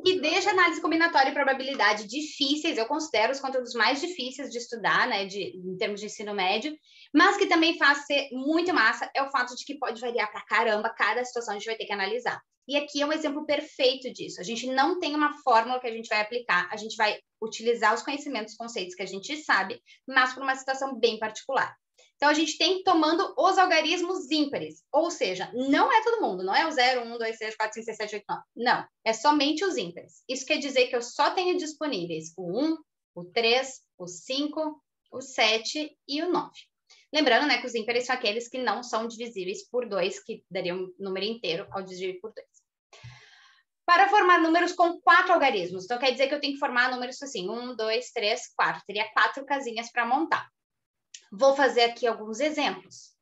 O que deixa análise combinatória e probabilidade difíceis, eu considero os conteúdos mais difíceis de estudar, né, em termos de ensino médio, mas que também faz ser muito massa, é o fato de que pode variar pra caramba, cada situação a gente vai ter que analisar. E aqui é um exemplo perfeito disso. A gente não tem uma fórmula que a gente vai aplicar, a gente vai utilizar os conhecimentos, conceitos que a gente sabe, mas para uma situação bem particular. Então, a gente tem tomando os algarismos ímpares, ou seja, não é todo mundo, não é o 0, 1, 2, 3, 4, 5, 6, 7, 8, 9. Não, é somente os ímpares. Isso quer dizer que eu só tenho disponíveis o 1, o 3, o 5, o 7 e o 9. Lembrando, né, que os ímpares são aqueles que não são divisíveis por 2, que daria um número inteiro ao dividir por 2. Para formar números com 4 algarismos, então quer dizer que eu tenho que formar números assim, 1, 2, 3, 4. Teria 4 casinhas para montar. Vou fazer aqui alguns exemplos.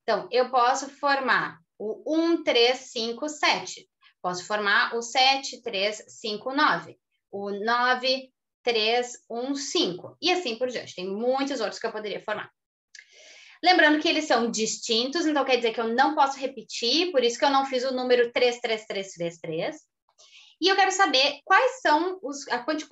Então, eu posso formar o 1, 3, 5, 7. Posso formar o 7, 3, 5, 9. O 9, 3, 1, 5. E assim por diante. Tem muitos outros que eu poderia formar. Lembrando que eles são distintos, então quer dizer que eu não posso repetir, por isso que eu não fiz o número 3, 3, 3, 3, 3. E eu quero saber quais são qual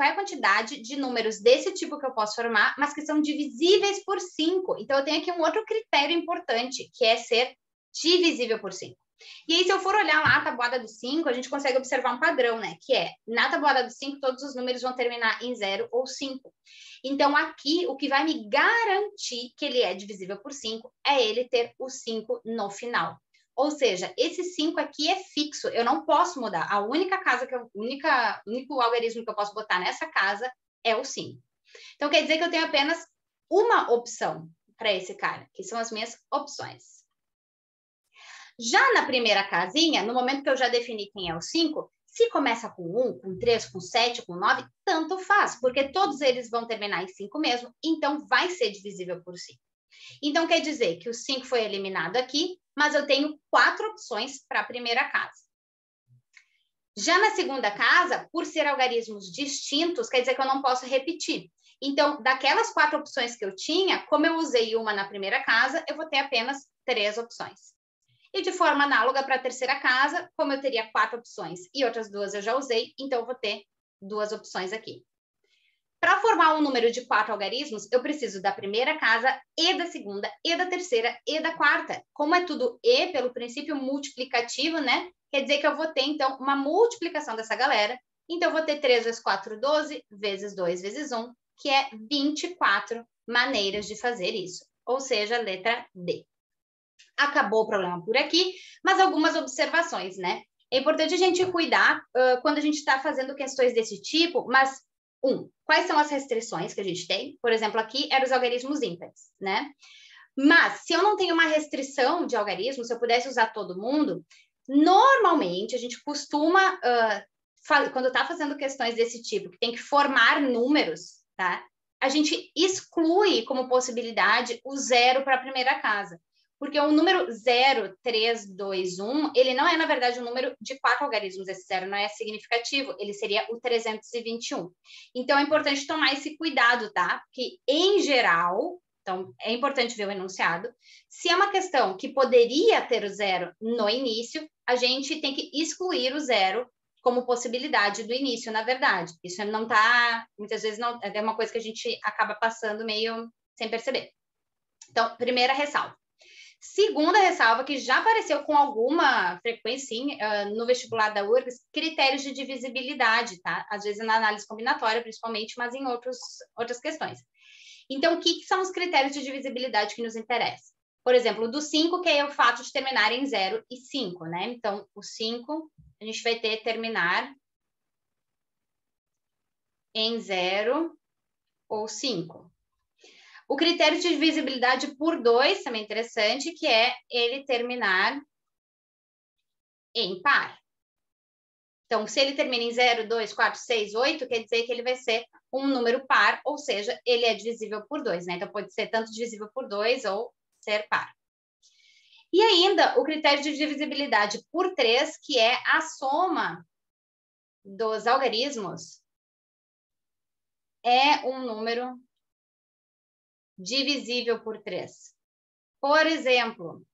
é a quantidade de números desse tipo que eu posso formar, mas que são divisíveis por 5. Então, eu tenho aqui um outro critério importante, que é ser divisível por 5. E aí, se eu for olhar lá a tabuada do 5, a gente consegue observar um padrão, né? Que é, na tabuada do 5, todos os números vão terminar em 0 ou 5. Então, aqui, o que vai me garantir que ele é divisível por 5 é ele ter o 5 no final. Ou seja, esse 5 aqui é fixo, eu não posso mudar. A única casa único algarismo que eu posso botar nessa casa é o 5. Então, quer dizer que eu tenho apenas uma opção para esse cara, que são as minhas opções. Já na primeira casinha, no momento que eu já defini quem é o 5, se começa com 1, com 3, com 7, com 9, tanto faz, porque todos eles vão terminar em 5 mesmo, então vai ser divisível por 5. Então, quer dizer que o 5 foi eliminado aqui, mas eu tenho 4 opções para a primeira casa. Já na segunda casa, por ser algarismos distintos, quer dizer que eu não posso repetir. Então, daquelas 4 opções que eu tinha, como eu usei uma na primeira casa, eu vou ter apenas 3 opções. E de forma análoga para a terceira casa, como eu teria 4 opções e outras 2 eu já usei, então eu vou ter 2 opções aqui. Para formar um número de 4 algarismos, eu preciso da primeira casa e da segunda, e da terceira, e da quarta. Como é tudo E pelo princípio multiplicativo, né? Quer dizer que eu vou ter, então, uma multiplicação dessa galera. Então, eu vou ter 3 vezes 4, 12, vezes 2 vezes 1, que é 24 maneiras de fazer isso. Ou seja, letra D. Acabou o problema por aqui, mas algumas observações, né? É importante a gente cuidar quando a gente está fazendo questões desse tipo, mas quais são as restrições que a gente tem? Por exemplo, aqui eram os algarismos ímpares, né? Mas, se eu não tenho uma restrição de algarismo, se eu pudesse usar todo mundo, normalmente a gente costuma, quando está fazendo questões desse tipo, que tem que formar números, tá? A gente exclui como possibilidade o 0 para a primeira casa. Porque o número 0, 3, 2, 1, ele não é, na verdade, um número de 4 algarismos. Esse 0 não é significativo, ele seria o 321. Então, é importante tomar esse cuidado, tá? Porque, em geral, então, é importante ver o enunciado. Se é uma questão que poderia ter o 0 no início, a gente tem que excluir o 0 como possibilidade do início, na verdade. Isso não está, muitas vezes, não, é uma coisa que a gente acaba passando meio sem perceber. Então, primeira ressalva. Segunda ressalva, que já apareceu com alguma frequência, sim, no vestibular da URGS, critérios de divisibilidade, tá? Às vezes na análise combinatória, principalmente, mas em outras questões. Então, o que são os critérios de divisibilidade que nos interessam? Por exemplo, do 5, que é o fato de terminar em 0 e 5, né? Então, o 5, a gente vai ter terminar em 0 ou 5. O critério de divisibilidade por 2, também interessante, que é ele terminar em par. Então, se ele termina em 0, 2, 4, 6, 8, quer dizer que ele vai ser um número par, ou seja, ele é divisível por 2, né? Então, pode ser tanto divisível por 2 ou ser par. E ainda, o critério de divisibilidade por 3, que é a soma dos algarismos, é um número divisível por 3. Por exemplo,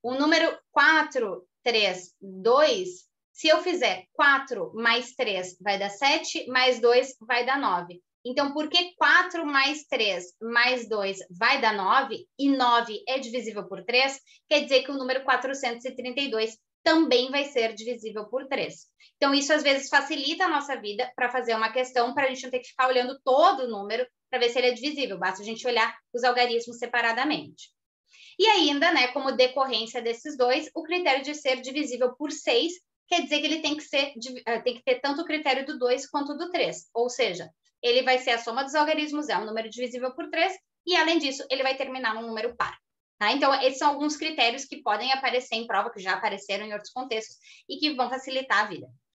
o número 4, 3, 2 Se eu fizer 4 mais 3 vai dar 7, mais 2 vai dar 9. Então, por que 4 mais 3 mais 2 vai dar 9 e 9 é divisível por 3? Quer dizer que o número 432 também vai ser divisível por 3. Então, isso às vezes facilita a nossa vida para fazer uma questão, para a gente não ter que ficar olhando todo o número para ver se ele é divisível. Basta a gente olhar os algarismos separadamente. E ainda, né, como decorrência desses dois, o critério de ser divisível por 6 quer dizer que ele tem que ter tanto o critério do 2 quanto do 3. Ou seja, ele vai ser a soma dos algarismos, é um número divisível por 3, e além disso, ele vai terminar num número par. Tá? Então, esses são alguns critérios que podem aparecer em prova, que já apareceram em outros contextos, e que vão facilitar a vida.